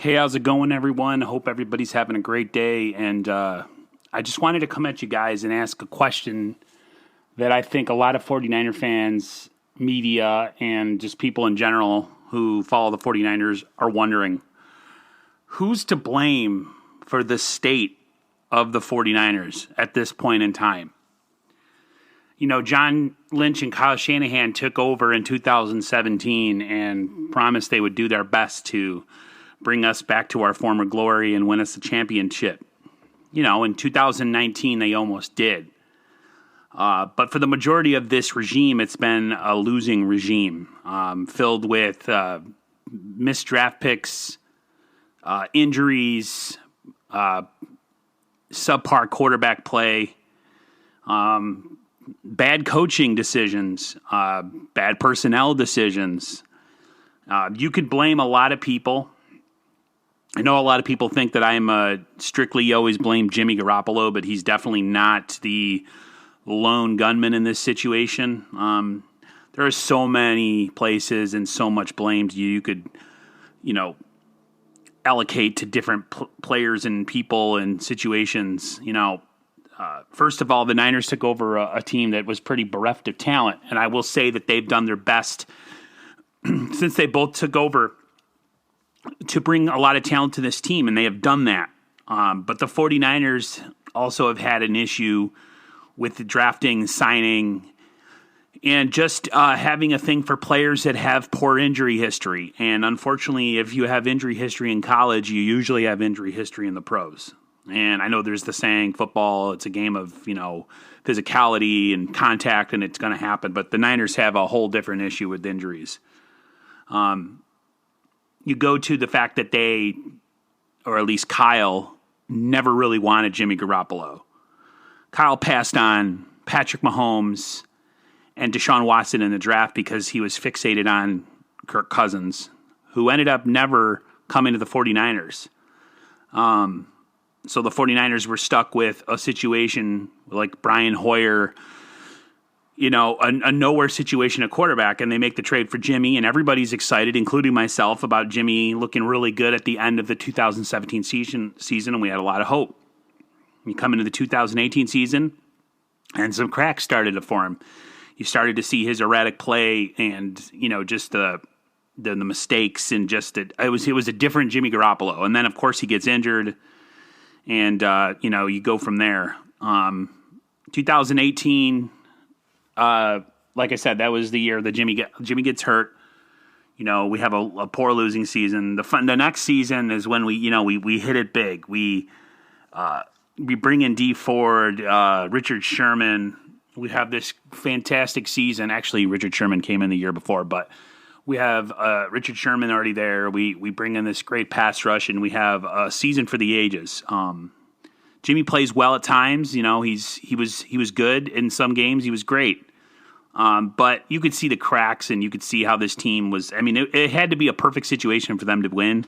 Hey, how's it going, everyone? I hope everybody's having a great day. And I just wanted to come at you guys and ask a question that I think a lot of 49er fans, media, and just people in general who follow the 49ers are wondering. Who's to blame for the state of the 49ers at this point in time? You know, John Lynch and Kyle Shanahan took over in 2017 and promised they would do their best to bring us back to our former glory and win us a championship. You know, in 2019, they almost did. But for the majority of this regime, it's been a losing regime filled with missed draft picks, injuries, subpar quarterback play, bad coaching decisions, bad personnel decisions. You could blame a lot of people. I know a lot of people think that I'm strictly always blame Jimmy Garoppolo, but he's definitely not the lone gunman in this situation. There are so many places and so much blame you could, allocate to different players and people and situations. First of all, the Niners took over a team that was pretty bereft of talent, and I will say that they've done their best since they both took over to bring a lot of talent to this team, and they have done that. But the 49ers also have had an issue with the drafting, signing, and just having a thing for players that have poor injury history. And unfortunately, if you have injury history in college, you usually have injury history in the pros. And I know there's the saying, football, it's a game of, physicality and contact, and it's going to happen. But the Niners have a whole different issue with injuries. You go to the fact that they, or at least Kyle, never really wanted Jimmy Garoppolo. Kyle passed on Patrick Mahomes and Deshaun Watson in the draft because he was fixated on Kirk Cousins, who ended up never coming to the 49ers. So the 49ers were stuck with a situation like Brian Hoyer, a nowhere situation at quarterback, and they make the trade for Jimmy, and everybody's excited, including myself, about Jimmy looking really good at the end of the 2017 season, and we had a lot of hope. You come into the 2018 season, and some cracks started to form. You started to see his erratic play, and just the mistakes, and just it was a different Jimmy Garoppolo. And then of course he gets injured, and you go from there. 2018. Like I said, that was the year that Jimmy gets hurt. We have a poor losing season. The next season is when we hit it big. We bring in Dee Ford, Richard Sherman. We have this fantastic season. Actually, Richard Sherman came in the year before, but we have Richard Sherman already there. We bring in this great pass rush, and we have a season for the ages. Jimmy plays well at times. He was good in some games. He was great. But you could see the cracks, and you could see how this team was. I mean, it had to be a perfect situation for them to win,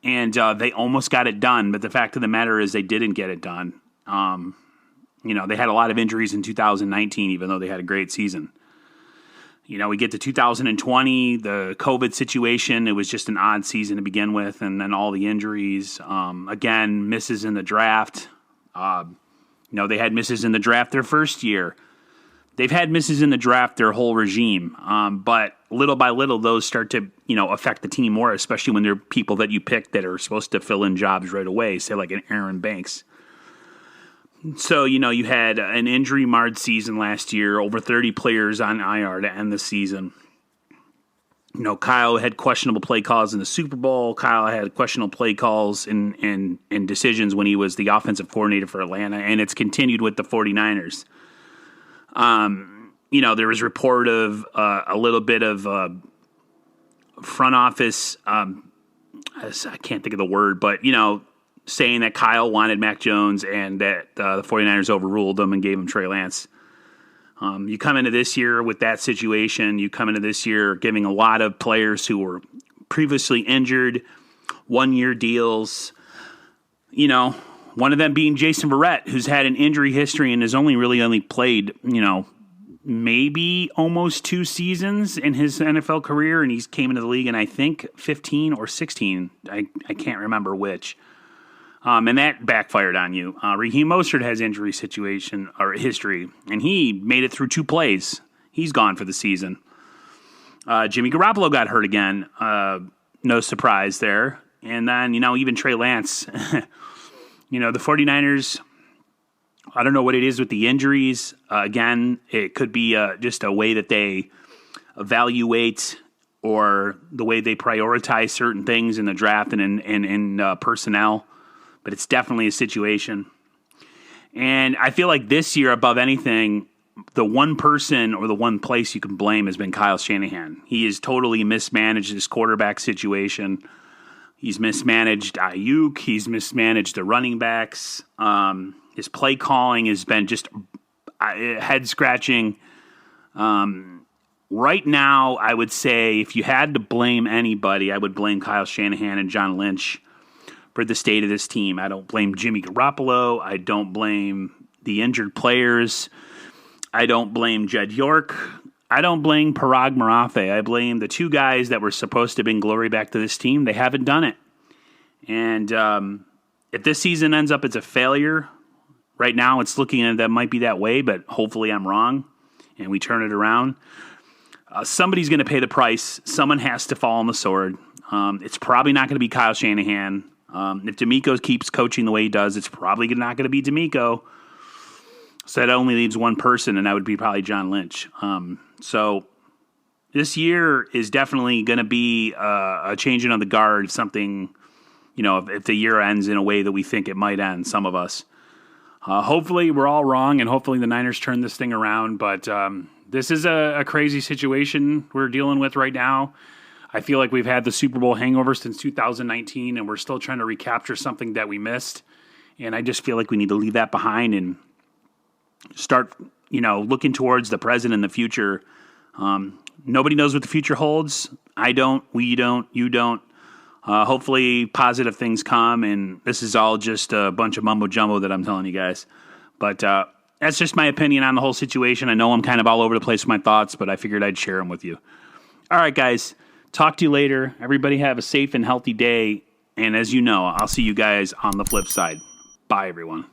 and they almost got it done. But the fact of the matter is, they didn't get it done. They had a lot of injuries in 2019, even though they had a great season. We get to 2020, the COVID situation. It was just an odd season to begin with, and then all the injuries. Again, misses in the draft. They had misses in the draft their first year. They've had misses in the draft their whole regime, but little by little, those start to affect the team more, especially when they're people that you pick that are supposed to fill in jobs right away, say like an Aaron Banks. So, you had an injury-marred season last year, over 30 players on IR to end the season. Kyle had questionable play calls in the Super Bowl. Kyle had questionable play calls and decisions when he was the offensive coordinator for Atlanta, and it's continued with the 49ers. There was report of a little bit of front office, I can't think of the word, but, saying that Kyle wanted Mac Jones and that the 49ers overruled them and gave him Trey Lance. You come into this year with that situation. You come into this year giving a lot of players who were previously injured 1-year deals. One of them being Jason Verrett, who's had an injury history and has only played, maybe almost 2 seasons in his NFL career, and he's came into the league in, I think, 15 or 16. I can't remember which. And that backfired on you. Raheem Mostert has injury situation or history, and he made it through 2 plays. He's gone for the season. Jimmy Garoppolo got hurt again. No surprise there. And then, even Trey Lance. The 49ers, I don't know what it is with the injuries. Again, it could be just a way that they evaluate or the way they prioritize certain things in the draft and in personnel. But it's definitely a situation. And I feel like this year, above anything, the one person or the one place you can blame has been Kyle Shanahan. He has totally mismanaged this quarterback situation. He's mismanaged Ayuk. He's mismanaged the running backs. His play calling has been just head-scratching. Right now, I would say if you had to blame anybody, I would blame Kyle Shanahan and John Lynch for the state of this team. I don't blame Jimmy Garoppolo. I don't blame the injured players. I don't blame Jed York. I don't blame Parag Marafe. I blame the 2 guys that were supposed to bring glory back to this team. They haven't done it. And if this season ends up as a failure, right now it's looking at that might be that way, but hopefully I'm wrong and we turn it around. Somebody's going to pay the price. Someone has to fall on the sword. It's probably not going to be Kyle Shanahan. If DeMeco keeps coaching the way he does, it's probably not going to be DeMeco. So that only leaves one person, and that would be probably John Lynch. So this year is definitely going to be a changing of the guard, something, if the year ends in a way that we think it might end, some of us. Hopefully we're all wrong, and hopefully the Niners turn this thing around. But this is a crazy situation we're dealing with right now. I feel like we've had the Super Bowl hangover since 2019, and we're still trying to recapture something that we missed. And I just feel like we need to leave that behind and start, looking towards the present and the future. Nobody knows what the future holds. I don't. We don't. You don't. Hopefully positive things come, and this is all just a bunch of mumbo-jumbo that I'm telling you guys. But that's just my opinion on the whole situation. I know I'm kind of all over the place with my thoughts, but I figured I'd share them with you. All right, guys. Talk to you later. Everybody have a safe and healthy day. And as you know, I'll see you guys on the flip side. Bye, everyone.